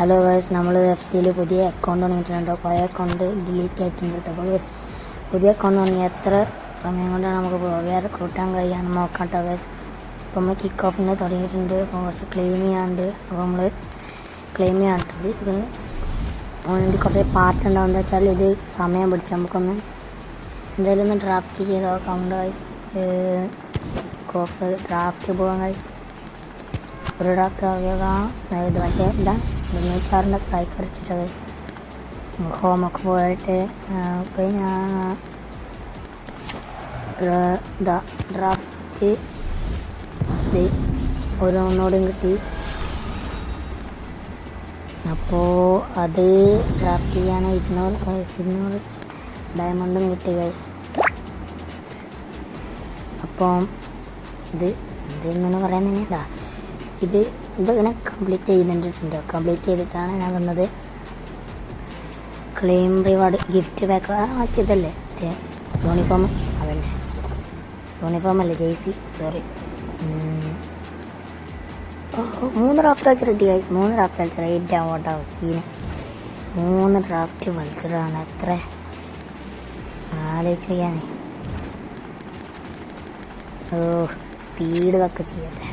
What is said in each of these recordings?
Hello guys, നമ്മൾ FC പുതിയ account തുടങ്ങിയിട്ടുണ്ട്. പഴയ അക്കൗണ്ട് ഡിലീറ്റ് ആയിട്ടുണ്ട് കേട്ടോ. അപ്പോൾ പുതിയ അക്കൗണ്ട് തുടങ്ങി എത്ര സമയം കൊണ്ടാണ് നമുക്ക് വേറെ കൂട്ടാൻ കഴിയാന്ന് നോക്കാം കേട്ടോ ഗൈസ്. അപ്പോൾ നമ്മൾ കിക്ക് ഓഫിന് തുടങ്ങിയിട്ടുണ്ട്. അപ്പോൾ കുറച്ച് ക്ലെയിം ചെയ്യാണ്ട്, അപ്പോൾ നമ്മൾ ക്ലെയിം ചെയ്യാണ്ട് ഇതിന് കുറേ പാർട്ട് ഉണ്ടാവും. എന്താ വെച്ചാൽ ഇത് സമയം പിടിച്ച് നമുക്കൊന്ന് എന്തായാലും ഒന്ന് ഡ്രാഫ്റ്റ് ചെയ്ത് നോക്കാം ഗൈസ്. ഡ്രാഫ്റ്റ് പോകാം ഗൈസ്. ഒരു ഡ്രാഫ്റ്റ് ആവുക ഇത് മറ്റേ എന്താ 96 സ്ട്രൈക്കർ ഇട്ടിട്ട് ഗൈസ്. ഹോമൊക്കെ പോയിട്ട് പിന്നെ ഡ്രാഫ്റ്റ് ഒന്നോടും കിട്ടി. അപ്പോൾ അത് ഡ്രാഫ്റ്റ് ചെയ്യാൻ 200 ഡയമണ്ടും കിട്ടി ഗൈസ്. അപ്പം ഇതെങ്ങനെ പറയാൻ തന്നെയതാ ഇതിങ്ങനെ കംപ്ലീറ്റ് ചെയ്തിട്ടുണ്ടോ. കംപ്ലീറ്റ് ചെയ്തിട്ടാണ് ഞാൻ വന്നത്. ക്ലെയിം റിവാർഡ് ഗിഫ്റ്റ് ബാക്ക് മറ്റേതല്ലേ, മറ്റേ യൂണിഫോം, അതല്ലേ യൂണിഫോം അല്ലേ, ജേഴ്സി, സോറി. 3 ഡ്രാഫ്റ്റ് വൾച്ചർ കിട്ടി ഗൈസ്. 3 ഡ്രാഫ്റ്റ് വൾച്ചർ 8 ആവട്ടോ സീന്. 3 ഡ്രാഫ്റ്റ് വൾച്ചറാണ്. എത്ര ആലോചിച്ച് ചെയ്യാനേ. സ്പീഡ് ഇതൊക്കെ ചെയ്യട്ടെ.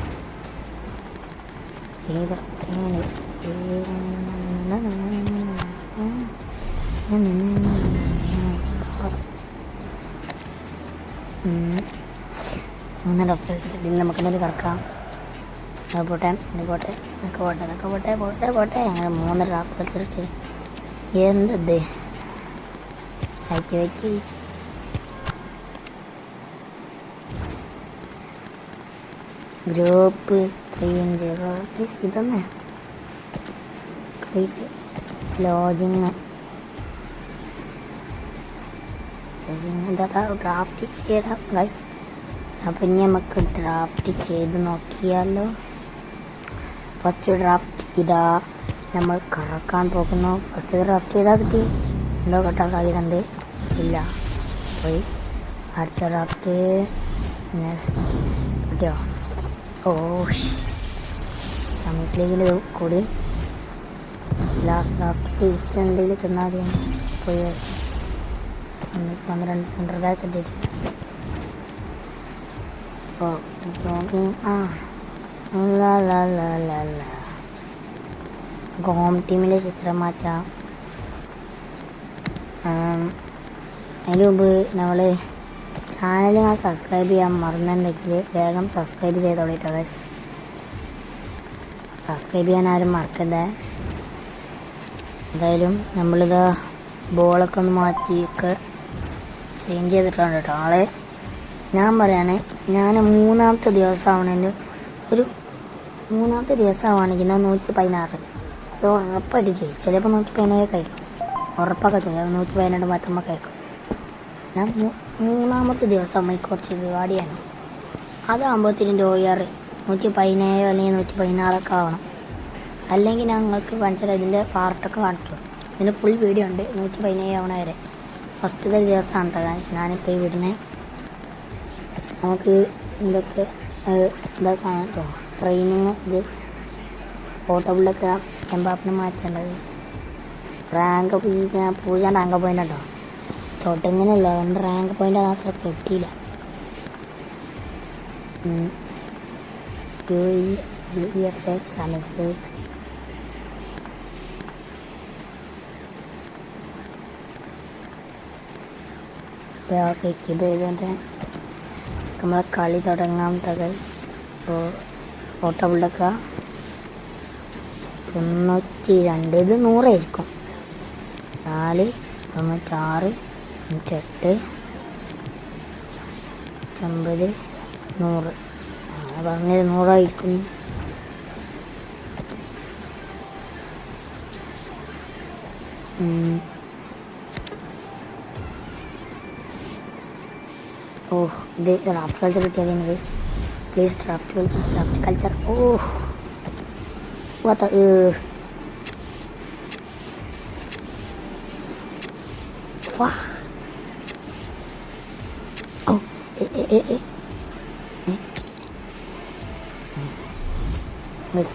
നമുക്കെന്തായാലും കറക്കാം. പോട്ടെ അങ്ങനെ 3 ഡ്രാഫ്റ്റ് വെച്ചിട്ട് എന്തേ അയക്കി ഗ്രൂപ്പ് 3-0 ഇതൊന്ന് ലോജിങ് എന്താ ഡ്രാഫ്റ്റ് ചെയ്യണം ഗൈസ്. അപ്പം ഇനി നമുക്ക് ഡ്രാഫ്റ്റ് ചെയ്ത് നോക്കിയാലോ. ഫസ്റ്റ് ഡ്രാഫ്റ്റ് ഇതാ നമ്മൾ കറക്കാൻ പോകുന്നു. ഫസ്റ്റ് ഡ്രാഫ്റ്റ് ചെയ്താൽ കിട്ടി എന്തോ കട്ടാൻ സാധ്യതയുണ്ട്. ഇല്ല, പോയി. അടുത്ത ഡ്രാഫ്റ്റ് നെക്സ്റ്റ് കിട്ടിയോ? ചാമ്പ്യൻസ് ലീഗിൽ കൂടി ലാസ്റ്റ് ഡ്രാഫ്റ്റ് എന്തെങ്കിലും തിന്നാൽ മതി. പോയി 12 സെൻറ്റർ ബാക്ക് ഇട്ടിട്ട് ഹോം ടീമിൻ്റെ ചിത്രം മാറ്റാം. അതിന് മുമ്പ് നമ്മൾ ചാനൽ സബ്സ്ക്രൈബ് ചെയ്യാൻ മറന്നിട്ടുണ്ടെങ്കിൽ വേഗം സബ്സ്ക്രൈബ് ചെയ്തോളിട്ടോ ഗൈസ്. സബ്സ്ക്രൈബ് ചെയ്യാൻ ആരും മറക്കണ്ടേ. എന്തായാലും നമ്മളിത് ബോളൊക്കെ ഒന്ന് മാറ്റിയൊക്കെ ചേഞ്ച് ചെയ്തിട്ടുണ്ട് കേട്ടോ. ആളെ ഞാൻ പറയാണ്, ഞാൻ മൂന്നാമത്തെ ദിവസമാണെങ്കിൽ ഞാൻ 116 അത് ഉറപ്പായിട്ട് ചെയ്യും. ചിലപ്പോൾ 117 കഴിക്കും, ഉറപ്പൊക്കെ ചെയ്യും. 117 മാത്രമേ കഴിക്കും. ഞാൻ മൂന്നാമത്തെ ദിവസം കുറച്ച് പരിപാടിയാണ്. അതാകുമ്പോഴത്തേനും OR 117 അല്ലെങ്കിൽ 116 ആവണം. അല്ലെങ്കിൽ ഞങ്ങൾക്ക് കാണിച്ചാൽ ഇതിൻ്റെ പാർട്ടൊക്കെ കാണിച്ചു. ഇതിൻ്റെ ഫുൾ വീഡിയോ ഉണ്ട് 117 ആവണ വരെ. ഫസ്റ്റത്തെ ദിവസമാണ് കേട്ടോ ഞാനിപ്പോൾ ഈ വിടുന്നത്. നമുക്ക് ഇതൊക്കെ കാണാം കേട്ടോ. ട്രെയിനിങ് ഇത് പോർട്ടബിളൊക്കെ എംബാപ്പിന് മാറ്റേണ്ടത്. റാങ്ക് പൂജ റാങ്ക് പോയിന്റ് കേട്ടോ. തൊട്ടിങ്ങനെയല്ല, എൻ്റെ റാങ്ക് പോയിന്റ് അത്ര കിട്ടിയില്ല. UEFA ചാമ്പ്യൻസ് ലീഗ് ചെയ്തിട്ട് നമ്മളെ കളി തുടങ്ങാം ഗൈസ്. അപ്പോൾ പോർട്ടബിളൊക്കെ 92, ഇത് 100 ആയിരിക്കും. 4, 96, 98, 90, 100. പറഞ്ഞത് 100 ആയിരിക്കും. ഇത് ഡ്രാഫ്റ്റ് കൾച്ചർ കിട്ടിയതാണ് guys. Please draft culture.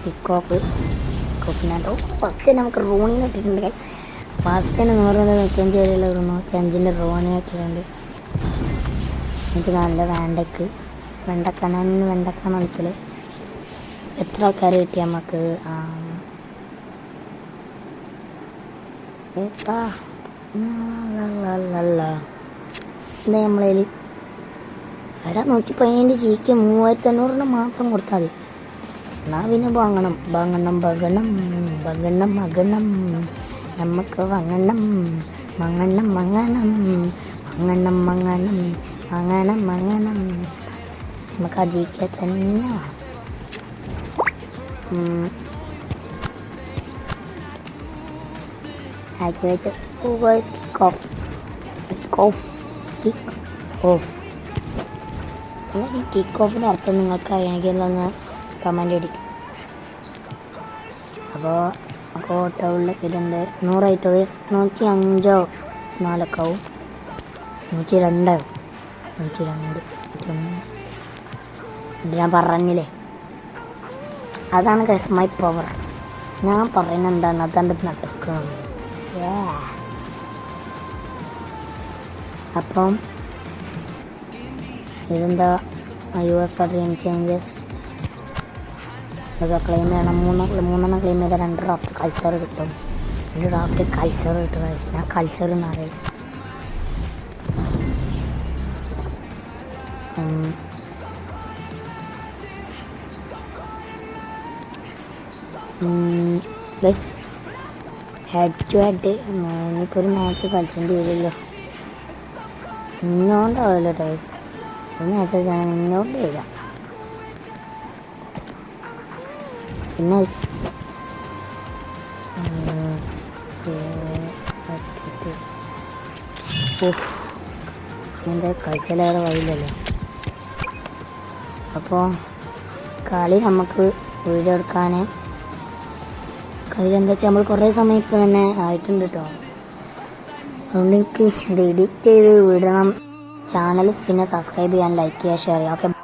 Kick off ഓഫിനാട്ടോ. ഫസ്റ്റ് നമുക്ക് റോണിനെ ഇട്ടിട്ടുണ്ട്. ഫസ്റ്റിന് 195 വരെയുള്ള 195 റോണിനെ ഇട്ടിട്ടുണ്ട്. എനിക്ക് നല്ല വെണ്ടക്കാണ് കളിക്കൽ. എത്ര ആൾക്കാർ കിട്ടി നമുക്ക്? എന്താ നമ്മളതിൽ എടാ 117 ജിക്ക് 3500 മാത്രം കൊടുത്താൽ മതി. എന്നാൽ പിന്നെ വാങ്ങണം നമുക്ക് വാങ്ങണം നമുക്ക് ആ ജിക്ക് തന്നെ ആക്ടിവേറ്റ് കിക്ക് ഓഫിൻ്റെ അർത്ഥം നിങ്ങൾക്ക് അറിയണമെങ്കിൽ ഒന്ന് കമൻ്റ് അടിക്കും. അപ്പോൾ ഓട്ടോകളിലൊക്കെ ഇതുണ്ട്. 100 വയസ്സ് 105 4 102 ഇത് ഞാൻ പറഞ്ഞില്ലേ, അതാണ് ഗൈസ് മൈ പവർ. ഞാൻ പറയുന്നത് എന്താണ്, അതാണ്ട് നടക്കുന്നത്. അപ്പം ഇതെന്താ US ഡ്രീം ചേഞ്ചസ് ഇതൊക്കെ ക്ലെയിം ചെയ്യണം. 3 ക്ലെയിം ചെയ്താൽ 2 ഡ്രാഫ്റ്റ് കൾച്ചർ കിട്ടും. 2 ഡ്രാഫ്റ്റ് കൾച്ചർ കിട്ടും. ഞാൻ കൾച്ചർ എന്നറിയും. ഹെഡ് ടു ഹെഡ് ഇനിയിപ്പോൾ ഒരു മാച്ച് കളിച്ചേണ്ടി വരുമല്ലോ. ഇന്നോണ്ടാവില്ല ടൈസ്, ഈ മാച്ച് വെച്ചാൽ ഇന്നോണ്ട് വരാം. പിന്നെ എന്താ കളിച്ചാലേറെ വഴിയില്ലല്ലോ. അപ്പോൾ കളി നമുക്ക് വീഡിയോ എടുക്കാൻ കയ്യിലെന്താ വെച്ചാൽ നമ്മൾ കുറേ സമയം ഇപ്പോൾ തന്നെ ആയിട്ടുണ്ട് കേട്ടോ. അതുകൊണ്ട് എനിക്ക് ഇത് എഡിറ്റ് ചെയ്ത് വിടണം. ചാനൽ പിന്നെ സബ്സ്ക്രൈബ് ചെയ്യാൻ, ലൈക്ക് ചെയ്യുക, ഷെയർ ചെയ്യുക. ഓക്കെ.